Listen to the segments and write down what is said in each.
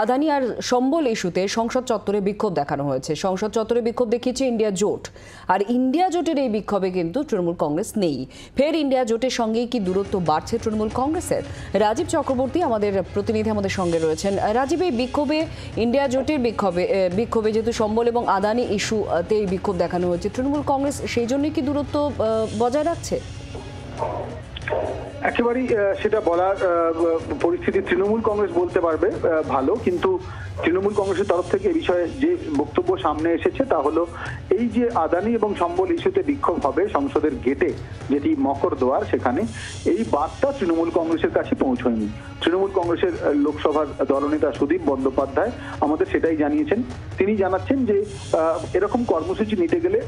আদানি আর সম্বল ইস্যুতে সংসদ চত্বরে বিক্ষোভ দেখানো হয়েছে। সংসদ চত্বরে বিক্ষোভ দেখিয়েছে ইন্ডিয়া জোট। আর ইন্ডিয়া জোটের এই বিক্ষোভে কিন্তু তৃণমূল কংগ্রেস নেই। ফের ইন্ডিয়া জোটের সঙ্গেই কি দূরত্ব বাড়ছে তৃণমূল কংগ্রেসের? রাজীব চক্রবর্তী আমাদের প্রতিনিধি আমাদের সঙ্গে রয়েছেন। রাজীব, এই বিক্ষোভে ইন্ডিয়া জোটের বিক্ষোভে যেহেতু সম্বল এবং আদানি ইস্যুতে এই বিক্ষোভ দেখানো হয়েছে, তৃণমূল কংগ্রেস সেই জন্যই কি দূরত্ব বজায় রাখছে? একেবারেই সেটা বলার পরিস্থিতি তৃণমূল কংগ্রেস বলতে পারবে ভালো, কিন্তু তৃণমূল কংগ্রেসের তরফ থেকে এই বিষয়ে যে বক্তব্য সামনে এসেছে তা হলো এই যে আদানি এবং সম্বল ইস্যুতে বিক্ষোভ হবে সংসদের গেটে, যেটি মকরদোয়ার, সেখানে এই বার্তা তৃণমূল কংগ্রেসের কাছে পৌঁছয়নি। তৃণমূল কংগ্রেসের লোকসভার দলনেতা সুদীপ বন্দ্যোপাধ্যায় আমাদের সেটাই জানিয়েছেন। তিনি জানাচ্ছেন যে এরকম কর্মসূচি নিতে গেলে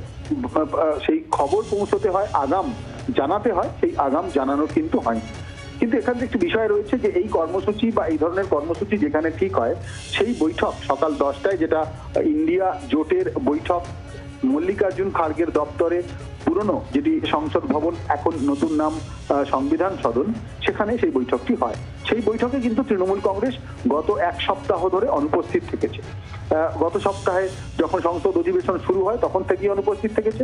সেই খবর পৌঁছতে হয়, আগাম জানাতে হয়, সেই আগাম জানানো কিন্তু হয়। কিন্তু এখানে একটি বিষয় রয়েছে যে এই কর্মসূচি বা এই ধরনের কর্মসূচি যেখানে ঠিক হয়, সেই বৈঠক সকাল 10টায়, যেটা ইন্ডিয়া জোটের বৈঠক মল্লিকার্জুন খার্গের দপ্তরে, পুরনো যেটি সংসদ ভবন, এখন নতুন নাম সংবিধান সদন, সেখানে সেই বৈঠকটি হয়। সেই বৈঠকে কিন্তু তৃণমূল কংগ্রেস গত এক সপ্তাহ ধরে অনুপস্থিত থেকেছে। গত সপ্তাহে যখন সংসদ অধিবেশন শুরু হয় তখন থেকেই অনুপস্থিত থেকেছে,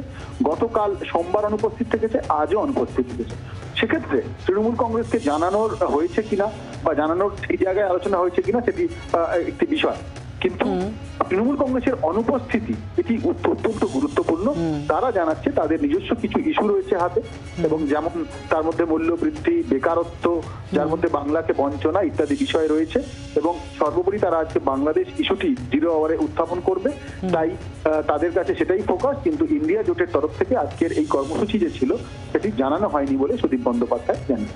গতকাল সোমবার অনুপস্থিত থেকেছে, আজও অনুপস্থিত থেকেছে। সেক্ষেত্রে তৃণমূল কংগ্রেসকে জানানোর হয়েছে কিনা বা জানানোর ঠিক জায়গায় আলোচনা হয়েছে কিনা সেটি একটি বিষয়, কিন্তু তৃণমূল কংগ্রেসের অনুপস্থিতি এটি অত্যন্ত গুরুত্বপূর্ণ। তারা জানাচ্ছে তাদের নিজস্ব কিছু ইস্যু রয়েছে হাতে, এবং যেমন তার মধ্যে মূল্যবৃদ্ধি, বেকারত্ব, যার মধ্যে বাংলাকে বঞ্চনা ইত্যাদি বিষয় রয়েছে, এবং সর্বোপরি তারা আজকে বাংলাদেশ ইস্যুটি 0 আওয়ারে উত্থাপন করবে। তাই তাদের কাছে সেটাই ফোকাস। কিন্তু ইন্ডিয়া জোটের তরফ থেকে আজকের এই কর্মসূচি যে ছিল সেটি জানানো হয়নি বলে সুদীপ বন্দ্যোপাধ্যায় জানেন।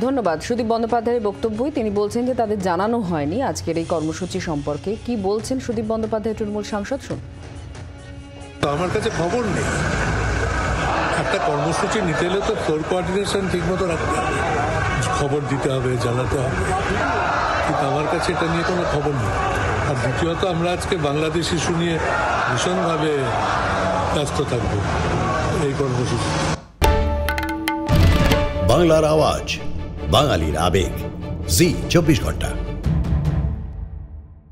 ধন্যবাদ। সুদীপ বন্দ্যোপাধ্যায়ের বক্তব্যই তিনি বলছেন যে তাদের জানানো হয়নি আজকের এই কর্মসূচি সম্পর্কে। কি বলছেন সুদীপ বন্দ্যোপাধ্যায়, তৃণমূল সাংসদ? শুন। আমার কাছে খবর নেই। একটা কর্মসূচি নিতে হলে তো ফ্লোর কোঅর্ডিনেশন ঠিক মতো রাখতে হবে, খবর দিতে হবে, জানাতে হবে, কিন্তু আমার কাছে এটা নিয়ে কোনো খবর নেই। আর দ্বিতীয়ত আমরা আজকে বাংলাদেশ ইস্যু নিয়ে ভীষণভাবে ব্যস্ত থাকবো এই কর্মসূচি। বাংলার আওয়াজ, বাঙালির আবেগ, জি 24 ঘন্টা।